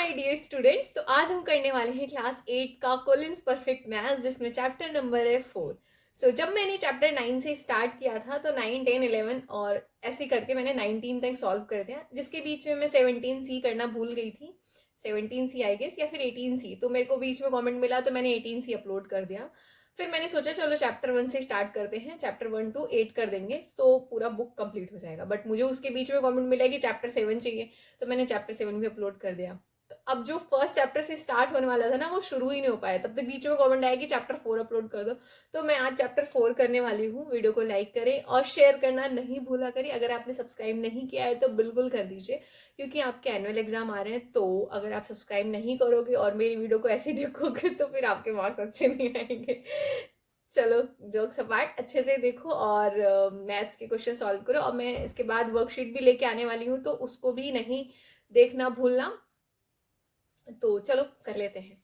My dear students, तो आज हम करने वाले हैं क्लास 8 का कोलिन्स परफेक्ट मैथ्स, जिसमें चैप्टर नंबर है 4। जब मैंने चैप्टर 9 से स्टार्ट किया था तो 9, 10, 11 और ऐसे करके मैंने 19 तक सॉल्व कर दिया, जिसके बीच में मैं 17C करना भूल गई थी। 17C आई गेस, या फिर 18C, तो मेरे को बीच में कमेंट मिला तो मैंने 18C अपलोड कर दिया। फिर मैंने सोचा चलो चैप्टर 1 से स्टार्ट करते हैं, चैप्टर 1 to 8 कर देंगे तो पूरा बुक कंप्लीट हो जाएगा। बट मुझे उसके बीच में कमेंट मिला कि चैप्टर 7 चाहिए, तो मैंने चैप्टर 7 भी अपलोड कर दिया। तो अब जो फर्स्ट चैप्टर से स्टार्ट होने वाला था ना, वो शुरू ही नहीं हो पाया। तब तक बीच में कमेंट आया कि चैप्टर 4 अपलोड कर दो, तो मैं आज चैप्टर 4 करने वाली हूँ। वीडियो को लाइक करें और शेयर करना नहीं भूला करें। अगर आपने सब्सक्राइब नहीं किया है तो बिल्कुल कर दीजिए, क्योंकि आपके एनुअल एग्जाम आ रहे हैं। तो अगर आप सब्सक्राइब नहीं करोगे और मेरी वीडियो को ऐसे ही देखोगे तो फिर आपके मार्क्स अच्छे नहीं आएंगे। चलो, जोक्स अपार्ट, अच्छे से देखो और मैथ्स के क्वेश्चन सॉल्व करो। और मैं इसके बाद वर्कशीट भी लेके आने वाली हूँ, तो उसको भी नहीं देखना भूलना। तो चलो कर लेते हैं।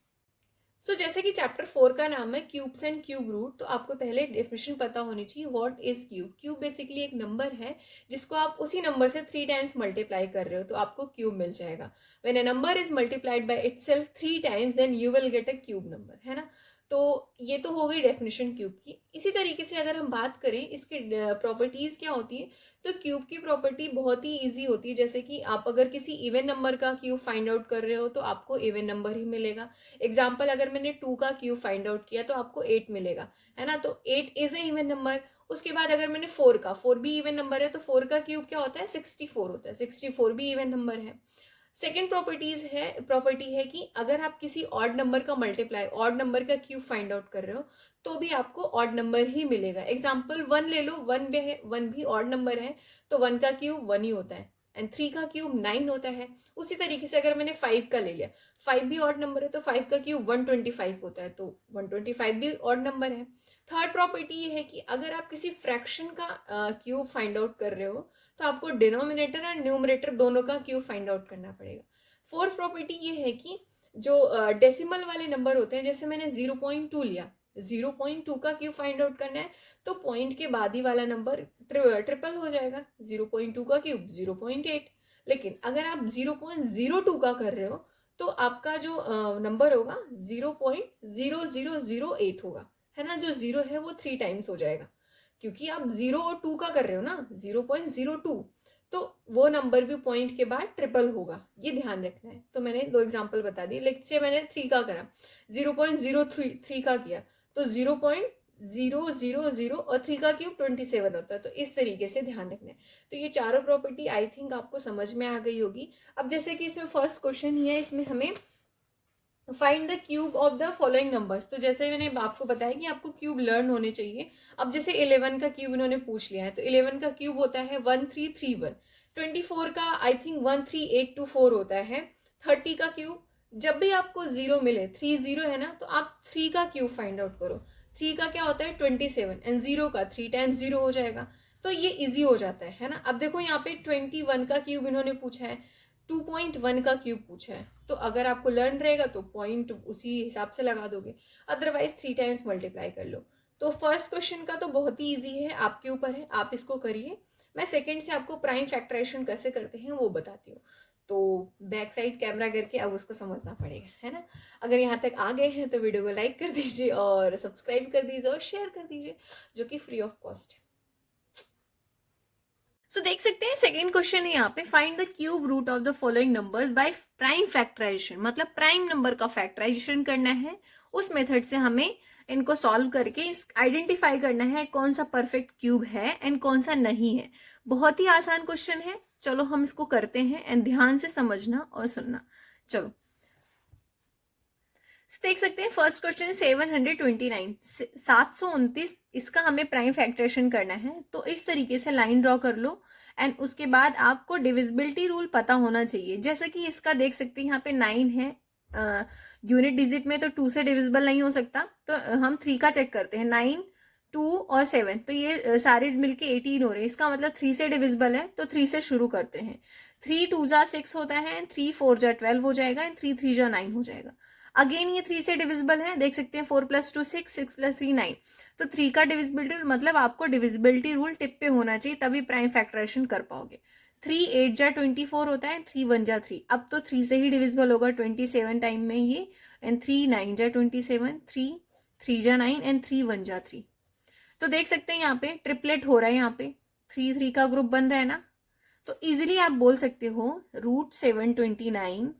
जैसे कि चैप्टर 4 का नाम है क्यूब्स एंड क्यूब रूट, तो आपको पहले डेफिनेशन पता होनी चाहिए। What is cube? Cube basically एक नंबर है जिसको आप उसी नंबर से 3 टाइम्स मल्टीप्लाई कर रहे हो, तो आपको क्यूब मिल जाएगा। When a number is multiplied by itself 3 times then you will get a cube number, है ना। तो ये तो हो गई डेफिनेशन क्यूब की। इसी तरीके से अगर हम बात करें इसकी प्रॉपर्टीज क्या होती है, तो क्यूब की प्रॉपर्टी बहुत ही इजी होती है। जैसे कि आप अगर किसी इवन नंबर का क्यूब फाइंड आउट कर रहे हो तो आपको इवन नंबर ही मिलेगा। एग्जाम्पल, अगर मैंने 2 का क्यूब फाइंड आउट किया तो आपको 8 मिलेगा, है ना। तो 8 इज ए इवन नंबर। उसके बाद अगर मैंने 4 भी इवन नंबर है, तो 4 का क्यूब क्या होता है? 64 होता है। 64 भी इवन नंबर है। सेकेंड प्रॉपर्टी है कि अगर आप किसी ऑड नंबर का मल्टीप्लाई, ऑड नंबर का क्यूब फाइंड आउट कर रहे हो, तो भी आपको ऑड नंबर ही मिलेगा। एग्जाम्पल 1 ले लो, 1 भी ऑड नंबर है, तो 1 का क्यूब 1 ही होता है, एंड 3 का क्यूब 9 होता है। उसी तरीके से अगर मैंने 5 का ले लिया, 5 भी ऑड नंबर है, तो 5 का क्यूब 125 होता है, तो 125 भी ऑड नंबर है। थर्ड प्रॉपर्टी ये है कि अगर आप किसी फ्रैक्शन का क्यूब फाइंड आउट कर रहे हो, तो आपको डिनोमिनेटर और न्यूमरेटर दोनों का क्यूब फाइंड आउट करना पड़ेगा। फोर्थ प्रॉपर्टी ये है कि जो डेसिमल वाले नंबर होते हैं, जैसे मैंने 0.2 लिया, 0.2 का क्यूब फाइंड आउट करना है, तो पॉइंट के बाद ही वाला नंबर ट्रिपल हो जाएगा। 0.2 का क्यूब 0.8। लेकिन अगर आप 0.02 का कर रहे हो, तो आपका जो नंबर होगा 0.0008 होगा, है ना। जो जीरो है वो 3 टाइम्स हो जाएगा, क्योंकि आप 0 और 2 का कर रहे हो ना, 0.02, तो वो नंबर भी पॉइंट के बाद ट्रिपल होगा, ये ध्यान रखना है। तो मैंने 2 एग्जांपल बता दिए। लेट्स से मैंने 3 का करा, 0.03 का किया, तो 0.000 और 3 का क्यूब 27 होता है। तो इस तरीके से ध्यान रखना है। तो ये चारों प्रॉपर्टी आई थिंक आपको समझ में आ गई होगी। अब जैसे कि इसमें फर्स्ट क्वेश्चन ही है, इसमें हमें find the cube of the following numbers. तो जैसे मैंने आपको बताया कि आपको क्यूब लर्न होने चाहिए। अब जैसे 11 का क्यूब इन्होंने पूछ लिया है, तो 11 का क्यूब होता है 1331। 24 का आई थिंक 13824 होता है। 30 का क्यूब, जब भी आपको जीरो मिले, 30 है ना, तो आप 3 का क्यूब फाइंड आउट करो। 3 का क्या होता है? 27, एंड 0 का 3 टाइम्स 0 हो जाएगा। तो ये इजी हो जाता है ना। अब देखो यहाँ पे 21 का क्यूब इन्होंने पूछा है, 2.1 का क्यूब पूछा है, तो अगर आपको लर्न रहेगा तो पॉइंट उसी हिसाब से लगा दोगे, अदरवाइज 3 टाइम्स मल्टीप्लाई कर लो। तो फर्स्ट क्वेश्चन का तो बहुत ही इजी है, आपके ऊपर है, आप इसको करिए। मैं सेकंड से आपको प्राइम फैक्टराइजेशन कैसे करते हैं वो बताती हूँ। तो बैक साइड कैमरा करके अब उसको समझना पड़ेगा, है ना। अगर यहाँ तक आ गए हैं तो वीडियो को लाइक कर दीजिए और सब्सक्राइब कर दीजिए और शेयर कर दीजिए, जो कि फ्री ऑफ कॉस्ट है। देख सकते हैं सेकेंड क्वेश्चन है यहाँ पे, find the cube root of the following numbers by prime factorization. मतलब प्राइम नंबर का फैक्टराइजेशन करना है। उस मेथड से हमें इनको सॉल्व करके इस आइडेंटिफाई करना है कौन सा परफेक्ट क्यूब है एंड कौन सा नहीं है। बहुत ही आसान क्वेश्चन है, चलो हम इसको करते हैं एंड ध्यान से समझना और सुनना। चलो देख सकते हैं फर्स्ट क्वेश्चन 729, 729, इसका हमें प्राइम फैक्टरेशन करना है। तो इस तरीके से लाइन ड्रॉ कर लो एंड उसके बाद आपको डिविजिबिलिटी रूल पता होना चाहिए। जैसे कि इसका देख सकते हैं यहाँ पे 9 है, यूनिट डिजिट में तो 2 से डिविजिबल नहीं हो सकता, तो हम 3 का चेक करते हैं। 9, 2 और 7, तो ये सारे मिलके 18 हो रहे हैं। इसका मतलब 3 से डिविजिबल है, तो 3 से शुरू करते हैं। 3 2 जा 6 होता है, 3 4 जा 12 हो जाएगा, एंड 3 3 जा 9 हो जाएगा। अगेन ये 3 से डिविजिबल है, देख सकते हैं 4 + 2 6, 6 + 3 9, तो 3 का डिविजिबिलिटी, मतलब आपको डिविजिबिलिटी रूल टिप पे होना चाहिए, तभी प्राइम फैक्टराइजेशन कर पाओगे। 8 जा 24 होता है, 3 1 जा 3, अब तो 3 से ही डिविजिबल होगा 27 टाइम में ये, एंड 3 9 जा 27, 3 3 जा 9 एंड 3 1 जा 3। तो देख सकते हैं यहाँ पे ट्रिपलेट हो रहा है, यहाँ पे 3 3 का ग्रुप बन रहा है ना। तो इजिली आप बोल सकते हो √729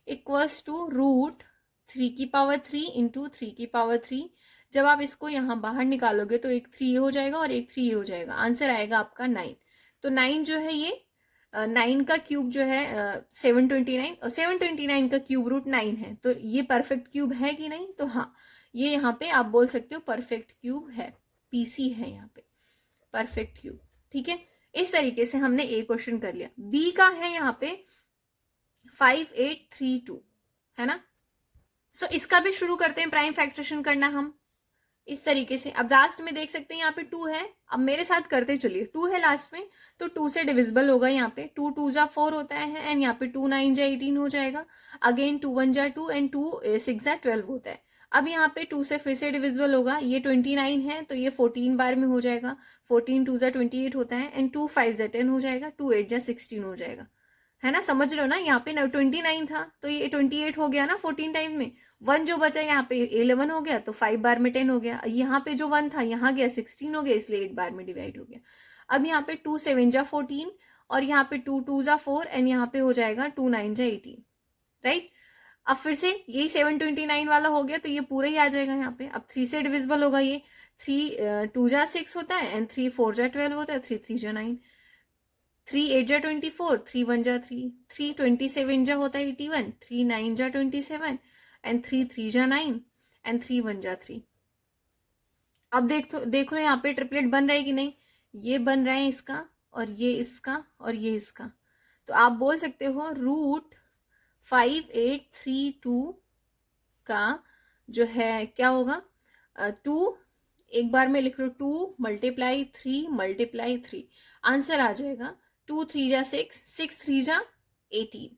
इक्वल्स टू √3 इंटू 3 जब आप इसको यहाँ बाहर निकालोगे तो एक 3 हो जाएगा और एक 3 हो जाएगा, आंसर आएगा आपका 9। तो 9 जो है ये 9 का क्यूब जो है 729, और 729 का क्यूब √9 है, तो ये परफेक्ट क्यूब है कि नहीं? तो हाँ, ये यहाँ पे आप बोल सकते हो परफेक्ट क्यूब है, पीसी है यहाँ पे परफेक्ट क्यूब। ठीक है, इस तरीके से हमने ए क्वेश्चन कर लिया। बी का है यहाँ पे 5832, है ना। सो इसका भी शुरू करते हैं प्राइम फैक्टरेशन करना हम इस तरीके से। अब लास्ट में देख सकते हैं यहाँ पे 2 है, अब मेरे साथ करते चलिए। 2 है लास्ट में, तो 2 से डिविजिबल होगा यहाँ पे, 2 2 जा 4 होता है, एंड यहाँ पे 2 9 जा 18 हो जाएगा, अगेन 2 1 जा 2 एंड 2 6 जा 12 होता है। अब यहाँ पे 2 से फिर से डिविजिबल होगा, ये 29 है तो ये 14 बार में हो जाएगा, 14 2 जा 28 होता है, एंड 2 5 जा 10 हो जाएगा, 2 8 जा 16 हो जाएगा, है ना। समझ रहे हो ना, यहाँ पे 29 था तो ये 28 हो गया ना 14 टाइम में, 1 जो बचा यहाँ पे 11 हो गया, तो 5 बार में 10 हो गया, यहाँ पे जो 1 था यहाँ गया 16 हो गया, इसलिए 8 बार में डिवाइड हो गया। अब यहाँ पे 2 7 जा 14 और यहाँ पे 2 2 जा 4 एंड यहाँ पे हो जाएगा 2 9 जा 18, राइट। अब फिर से यही 729 वाला हो गया, तो ये पूरा ही आ जाएगा यहाँ पे। अब 3 से डिविजिबल होगा, ये 3 2 जा 6 होता है, एंड 3 4 जा 12 होता है, 3 3 जा 9, 3 8 जा 24, 3 1 जा 3, 3 27 जा होता है 81, 3 9 जा 27 एंड 3 3 जा 9 एंड 3 1 जा 3। अब देखो यहाँ पे ट्रिपलेट बन रहा है कि नहीं, ये बन रहा है इसका और ये इसका और ये इसका, तो आप बोल सकते हो √5832 का जो है क्या होगा, 2 एक बार में लिख लो, 2 × 3 × 3, आंसर आ जाएगा 2 3 जा 6, 6 3 जा 18,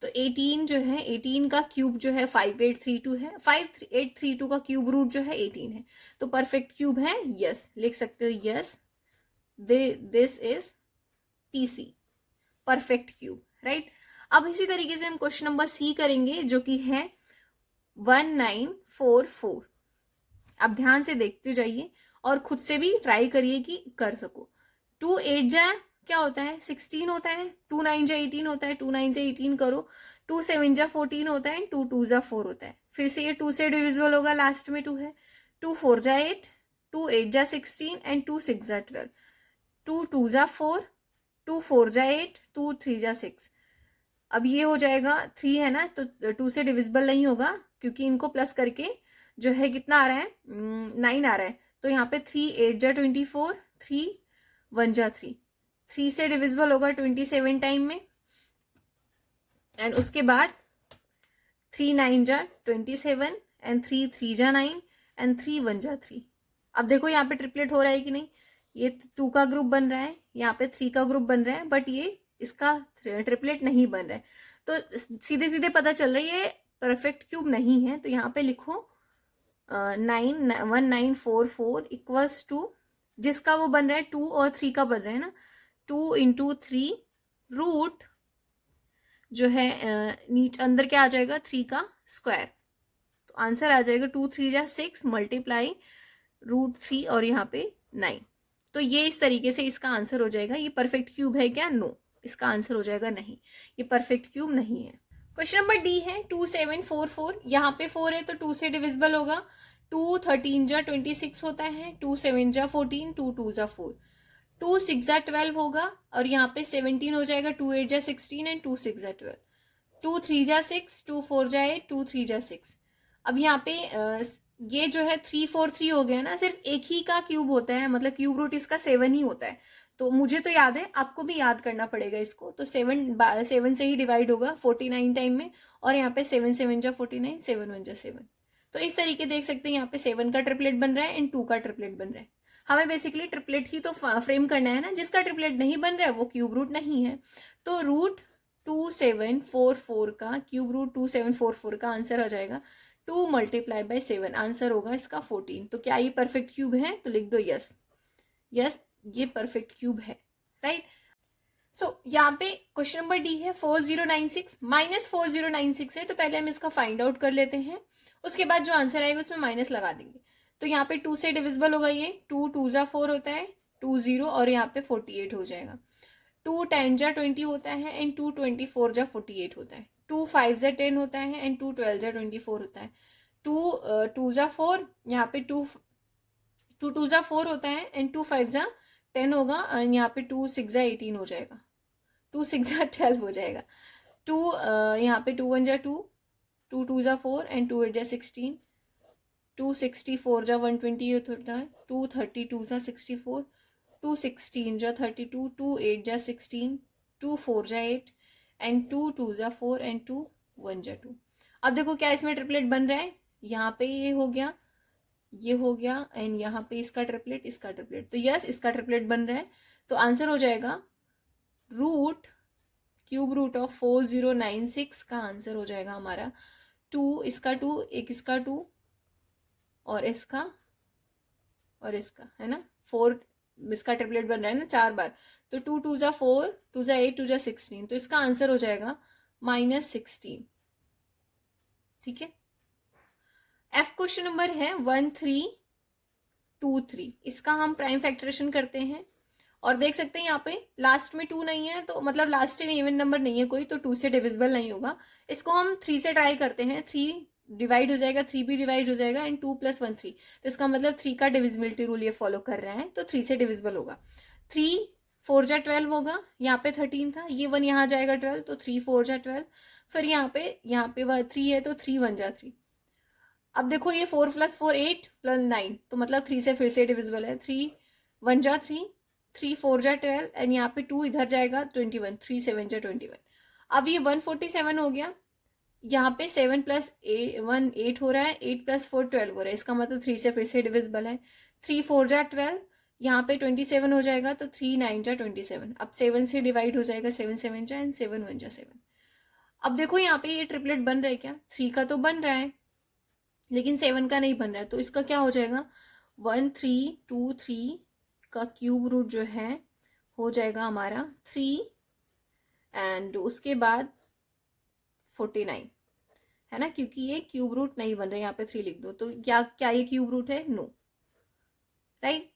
तो 18 जो है 18 का क्यूब जो है 5832 है, 5832 का क्यूब रूट जो है 18 है, तो परफेक्ट क्यूब है, यस लिख सकते हो, yes this is PC perfect cube, right. अब इसी तरीके से हम क्वेश्चन नंबर सी करेंगे जो कि है 1944। अब ध्यान से देखते जाइए और खुद से भी ट्राई करिए कि कर सको। 2 8 जा क्या होता है 16 होता है, 2 9 जा 18 होता है, 2 9 जा 18 करो, 2 7 जा 14 होता है, 2 2 जा 4 होता है, फिर से ये 2 से डिविजिबल होगा, लास्ट में 2 है, 2 4 जा 8, 2 8 जा 16 एंड 2 6 जा 12, 2 2 जा 4, 2 4 जा 8, 2 3 जा 6। अब ये हो जाएगा 3 है ना, तो 2 से डिविजिबल नहीं होगा क्योंकि इनको प्लस करके जो है कितना आ रहा है 9 आ रहा है, तो यहाँ पे 3 8 जा 24, 3 1 जा 3, 3 से डिविजिबल होगा 27 टाइम में, एंड उसके बाद 3 9 जा 27 एंड 3 3 जा 9 एंड 3 1 जा 3। अब देखो यहाँ पे ट्रिपलेट हो रहा है कि नहीं, ये 2 का ग्रुप बन रहा है, यहाँ पे 3 का ग्रुप बन रहा है, बट ये इसका ट्रिपलेट नहीं बन रहा है, तो सीधे सीधे पता चल रहा है ये परफेक्ट क्यूब नहीं है। तो यहाँ पे लिखो 1944 इक्वल्स टू, जिसका वो बन रहा है 2 और 3 का बन रहा है ना, 2 इंटू 3 रूट जो है नीचे अंदर क्या आ जाएगा 3 का स्क्वायर, तो आंसर आ जाएगा 2 3 जा 6 मल्टीप्लाई √3 और यहाँ पे 9। तो ये इस तरीके से इसका आंसर हो जाएगा। ये परफेक्ट क्यूब है क्या? नो, इसका आंसर हो जाएगा नहीं, ये परफेक्ट क्यूब नहीं है। क्वेश्चन नंबर डी है 2744, यहाँ पे 4 है तो 2 से डिविजिबल होगा, 2 13 जा 26 होता है, 2 7 जा 14, 2 2 जा 4, 2 6 जा 12 होगा और यहाँ पे 17 हो जाएगा, 2 8 जा 16 एंड 2 6 जा 12, 2 3 जा 6, 2 4 जा 8, 2 3 जा 6। अब यहाँ पे ये जो है 3 4 3 हो गया ना, सिर्फ एक ही का क्यूब होता है, मतलब क्यूब रूट इसका 7 ही होता है, तो मुझे तो याद है, आपको भी याद करना पड़ेगा इसको। तो 7 से ही डिवाइड होगा 49 टाइम में, और यहाँ पे 7 7 जा 49, 7 1 जा 7। तो इस तरीके देख सकते हैं यहाँ पे 7 का ट्रिपलेट बन रहा है एंड 2 का ट्रिपलेट बन रहा है। हमें बेसिकली ट्रिपलेट ही तो फ्रेम करना है ना, जिसका ट्रिपलेट नहीं बन रहा है वो क्यूब रूट नहीं है। तो √2744 का क्यूब रूट 2744 का आंसर हो जाएगा 2 × 7, आंसर होगा इसका 14। तो क्या ये परफेक्ट क्यूब है? तो लिख दो यस, यस ये परफेक्ट क्यूब है, राइट। यहाँ पे क्वेश्चन नंबर डी है 4096 माइनस 4096 है, तो पहले हम इसका फाइंड आउट कर लेते हैं, उसके बाद जो आंसर आएगा उसमें माइनस लगा देंगे। तो यहाँ पे 2 से डिविजिबल होगा, ये 2 2 जा 4 होता है, 2 0 और यहाँ पे 48 हो जाएगा। 2 10 जा 20 होता है एंड 2 24 जा 48 होता है। 2 5 जा 10 होता है एंड 2 12 जा 24 होता है। 2 2 जा 4, यहाँ पे 2 2 जा 4 होता है एंड 2 5 जा 10 होगा एंड यहाँ पे 2 6 जा 18 हो जाएगा। 2 6 जा 12 हो जाएगा। 2 यहाँ पे 2 1 जा 2, 2 2 जा 4 एंड 2 8 जा 16, 2 64 जा 128 होता है, 2 32 जा 64, 2 16 जा 32, 2 8 जा 16, 2 4 जा 8 एंड 2 2 जा 4 एंड 2 1 जा 2। अब देखो क्या इसमें ट्रिपलेट बन रहा है, यहाँ पे ये हो गया, ये हो गया एंड यहाँ पे इसका ट्रिपलेट, इसका ट्रिपलेट, तो यस इसका ट्रिपलेट बन रहा है। तो आंसर हो जाएगा रूट, क्यूब रूट ऑफ 4096 का आंसर हो जाएगा हमारा 2, इसका 2, एक इसका 2 और इसका और इसका, है ना, 4, इसका ट्रिपलेट बन रहा है ना 4 बार, तो 2 2 जा 4, 2 जा 8, 2 जा 16, तो इसका आंसर हो जाएगा -16। ठीक है। एफ क्वेश्चन नंबर है 1323, इसका हम प्राइम फैक्टरेशन करते हैं और देख सकते हैं यहाँ पे लास्ट में 2 नहीं है, तो मतलब लास्ट में इवन नंबर नहीं है कोई, तो 2 से डिविजिबल नहीं होगा। इसको हम 3 से ट्राई करते हैं, 3 डिवाइड हो जाएगा, 3 भी डिवाइड हो जाएगा एंड 2 + 1 3, तो इसका मतलब 3 का डिविजिबिलिटी रूल ये फॉलो कर रहा है, तो 3 से डिविजिबल होगा। 3 4 जा 12 होगा, यहाँ पे 13 था, ये 1 यहाँ जाएगा 12, तो 3 4 जा 12, फिर यहाँ पे 3 है, तो 3 1 जा 3। अब देखो ये 4 + 4 8 + 9, तो मतलब 3 से फिर से डिविजिबल है, 3 1 जा 3, 3 4 जा 12 एंड यहाँ पे 2 इधर जाएगा 21, 3 7 जा 21। अब ये 147 हो गया, यहाँ पे 7 + 1 8 हो रहा है, 8 + 4 12 हो रहा है, इसका मतलब 3 से फिर से डिविजिबल है। 3 4 जा 12, यहाँ पे 27 हो जाएगा, तो 3 9 जा 27। अब 7 से डिवाइड हो जाएगा, 7 7 जा एंड 7 1 जा 7। अब देखो यहाँ पे ये ट्रिपलेट बन रहा है क्या, 3 का तो बन रहा है लेकिन 7 का नहीं बन रहा है, तो इसका क्या हो जाएगा 1 3 2 3 का क्यूब रूट जो है हो जाएगा हमारा 3 एंड उसके बाद 49, है ना, क्योंकि ये क्यूब रूट नहीं बन रहा है, यहाँ पे 3 लिख दो, तो क्या क्या ये क्यूब रूट है, नो, राइट।